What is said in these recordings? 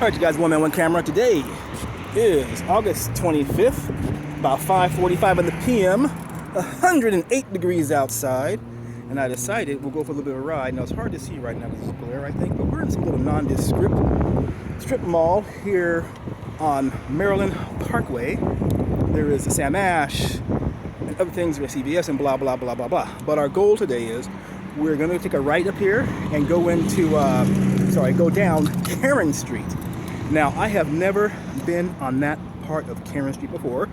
Alright, you guys, One Man, One Camera. Today is August 25th, about 5:45 in the PM, 108 degrees outside, and I decided we'll go for a little bit of a ride. Now, it's hard to see right now because it's glare, I think, but we're in some little nondescript strip mall here on Maryland Parkway. There is the Sam Ash and other things with CVS and blah, blah, blah, blah, blah. But our goal today is we're going to take a right up here and go into, go down Caron Street. Now, I have never been on that part of Caron Street before,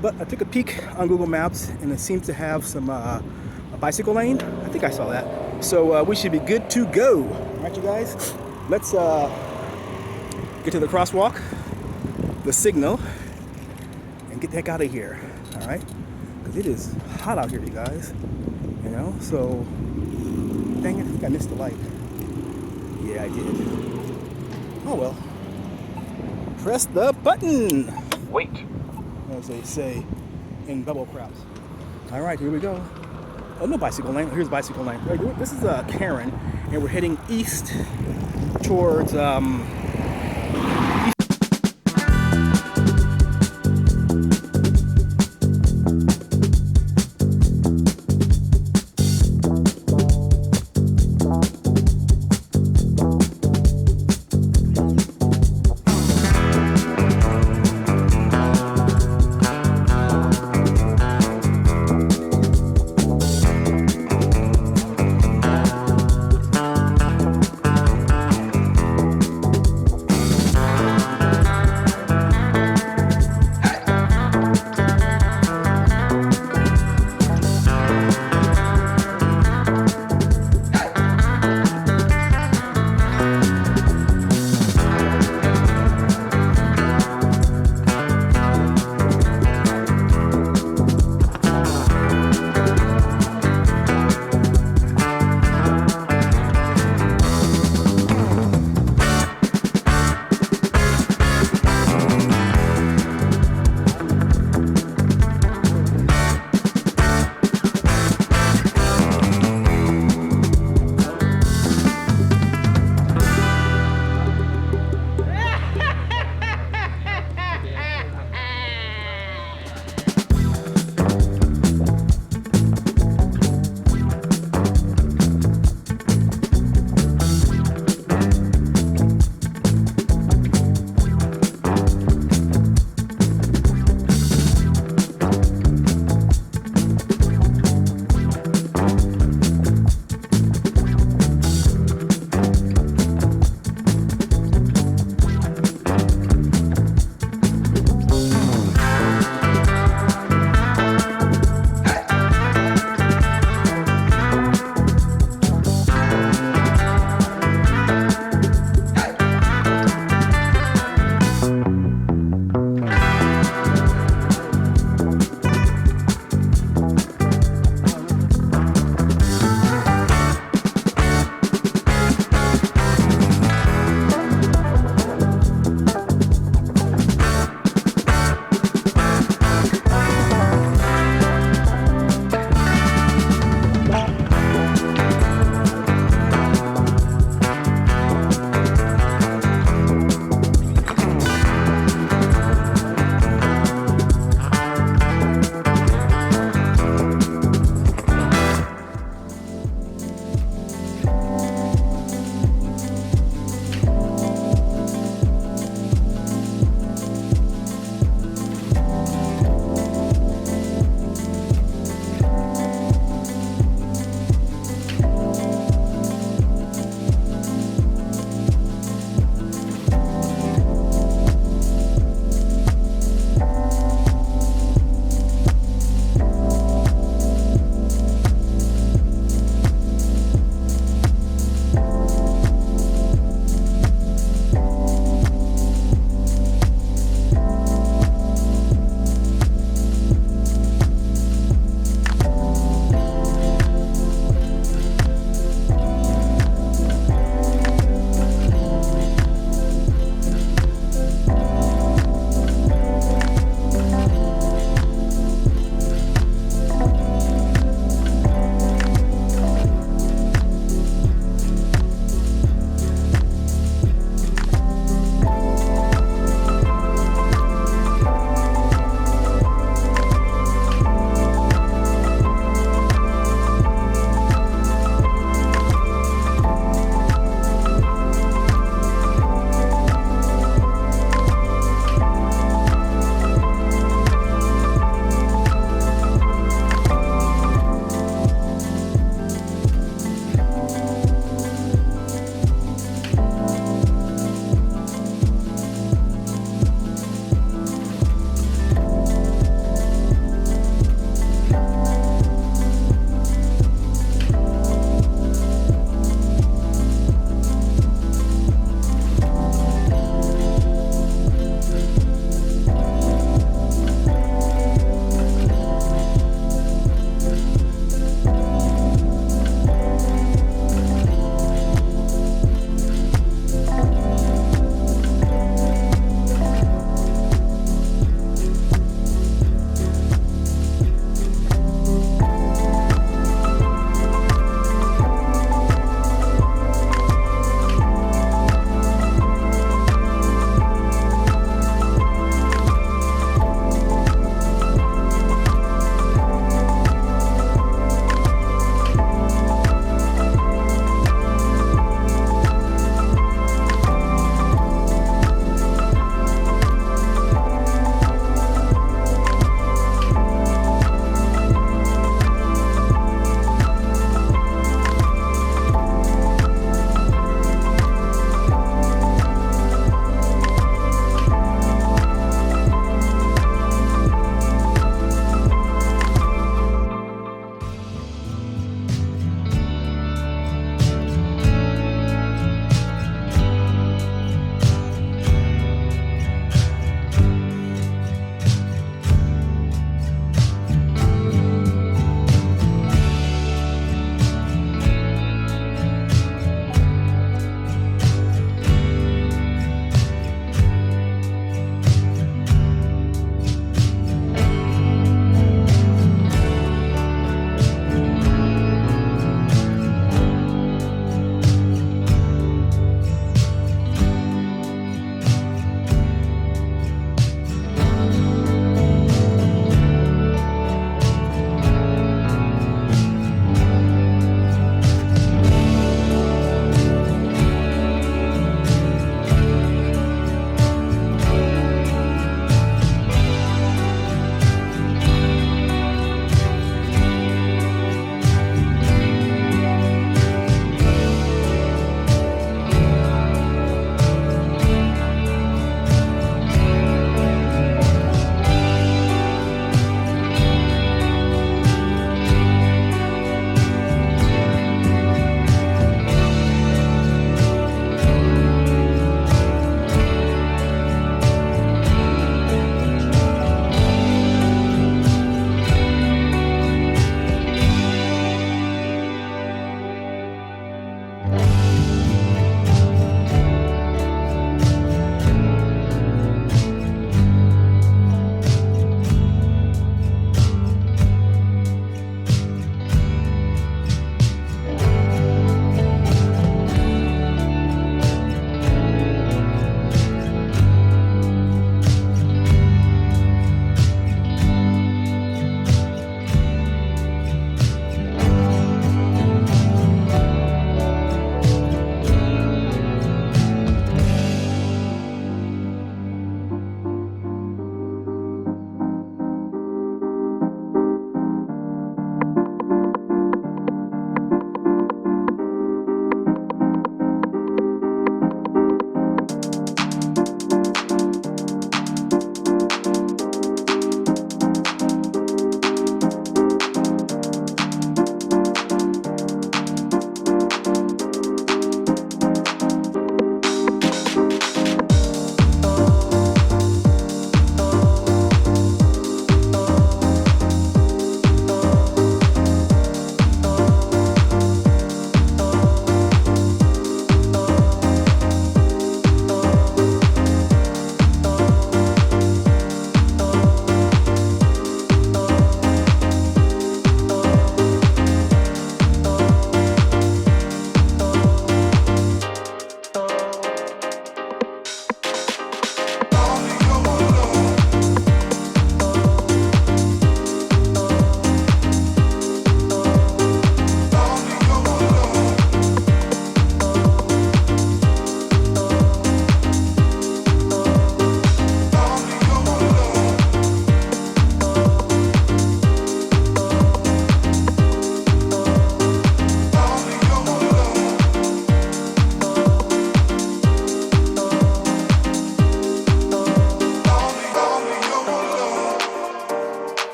but I took a peek on Google Maps and it seems to have some a bicycle lane. I think I saw that. So we should be good to go. All right, you guys, let's get to the crosswalk, the signal, and get the heck out of here. All right, because it is hot out here, you guys. You know, so dang it, I think I missed the light. Yeah, I did. Oh well. Press the button. Wait. As they say in bubble craps. All right, here we go. Oh, no bicycle lane. Here's bicycle lane. This is Caron, and we're heading east towards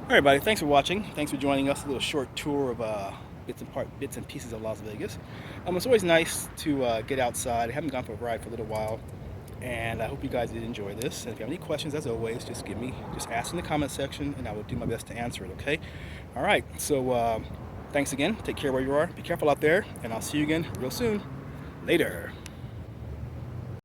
All right, buddy. Thanks for watching. Thanks for joining us. A little short tour of bits and pieces of Las Vegas. It's always nice to get outside. I haven't gone for a ride for a little while, and I hope you guys did enjoy this. And if you have any questions, as always, just ask in the comment section, and I will do my best to answer it. Okay? All right. So thanks again. Take care where you are. Be careful out there, and I'll see you again real soon. Later.